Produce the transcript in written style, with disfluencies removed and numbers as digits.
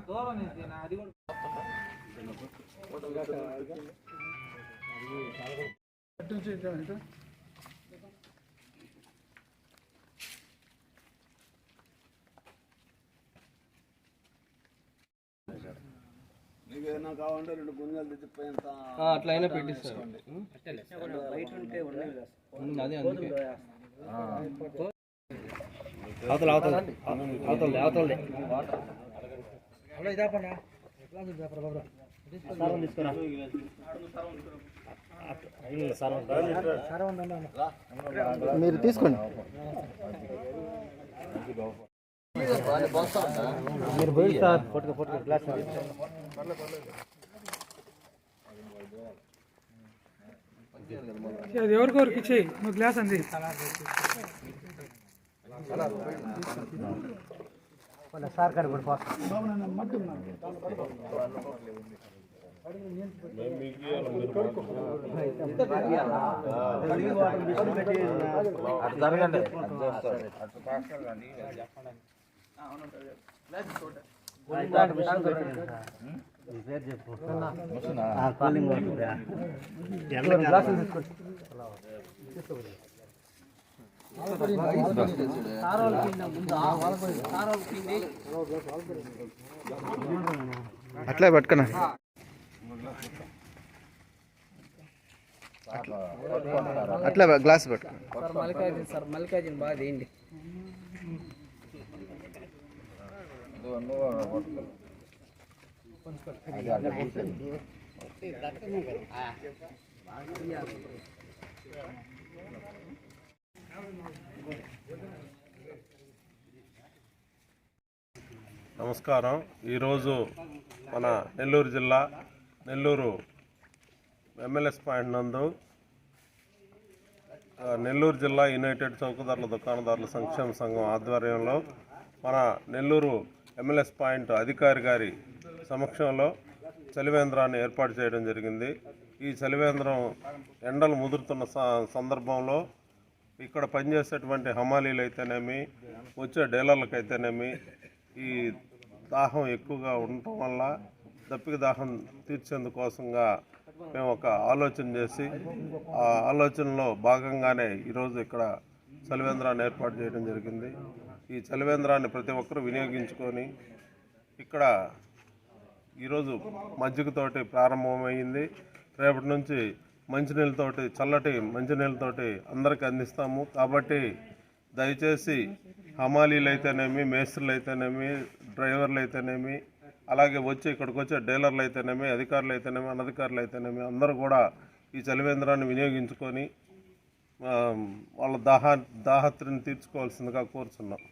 నీకేనా కావాలంటే 2 గుంజలు తెచ్చిపోయేంత అట్లా అయినా పెట్టిస్తారండి. అదే అందుకే అవతల అవతల అవతల అవతలే తీసుకురా మీరు తీసుకోండి. మీరు పోయి సార్ ఫోటో గ్లాస్ ఎవరికొరికి ఇచ్చేయి నువ్వు గ్లాస్ అంది సార్ కాడ పడిపో అట్లే పట్టుకున్నా అట్లా గ్లాస్ పట్టుకున్నా సార్ మల్లికార్జున బాగా తీయండి. నమస్కారం. ఈరోజు మన నెల్లూరు జిల్లా నెల్లూరు ఎంఎల్ఎస్ పాయింట్ నందు నెల్లూరు జిల్లా యునైటెడ్ చౌకదారుల దుకాణదారుల సంక్షేమ సంఘం ఆధ్వర్యంలో మన నెల్లూరు ఎంఎల్ఎస్ పాయింట్ అధికారి గారి సమక్షంలో చలివేంద్రాన్ని ఏర్పాటు చేయడం జరిగింది. ఈ చలివేంద్రం ఎండలు ముదురుతున్న సందర్భంలో ఇక్కడ పనిచేసేటువంటి హమాలీలు అయితేనేమి, వచ్చే డీలర్లకు అయితేనేమి ఈ దాహం ఎక్కువగా ఉండటం వల్ల దప్పిక దాహం తీర్చేందుకోసంగా మేము ఒక ఆలోచన చేసి ఆ ఆలోచనలో భాగంగానే ఈరోజు ఇక్కడ చలివేంద్రాన్ని ఏర్పాటు చేయడం జరిగింది. ఈ చలివేంద్రాన్ని ప్రతి ఒక్కరూ వినియోగించుకొని ఇక్కడ ఈరోజు మజ్జిగతోటి ప్రారంభమైంది. రేపటి నుంచి మంచినీళ్ళతోటి, చల్లటి మంచినీళ్ళతోటి అందరికీ అందిస్తాము. కాబట్టి దయచేసి హమాలీలు అయితేనేమి, మేస్త్రులు అయితేనేమి, డ్రైవర్లు అయితేనేమి, అలాగే ఇక్కడికి వచ్చే డీలర్లు అయితేనేమి, అధికారులు అయితేనేమి, అనధికారులు అయితేనేమి అందరూ కూడా ఈ చలివేంద్రాన్ని వినియోగించుకొని వాళ్ళ దాహత్రిని తీర్చుకోవాల్సిందిగా కోరుచున్నాం.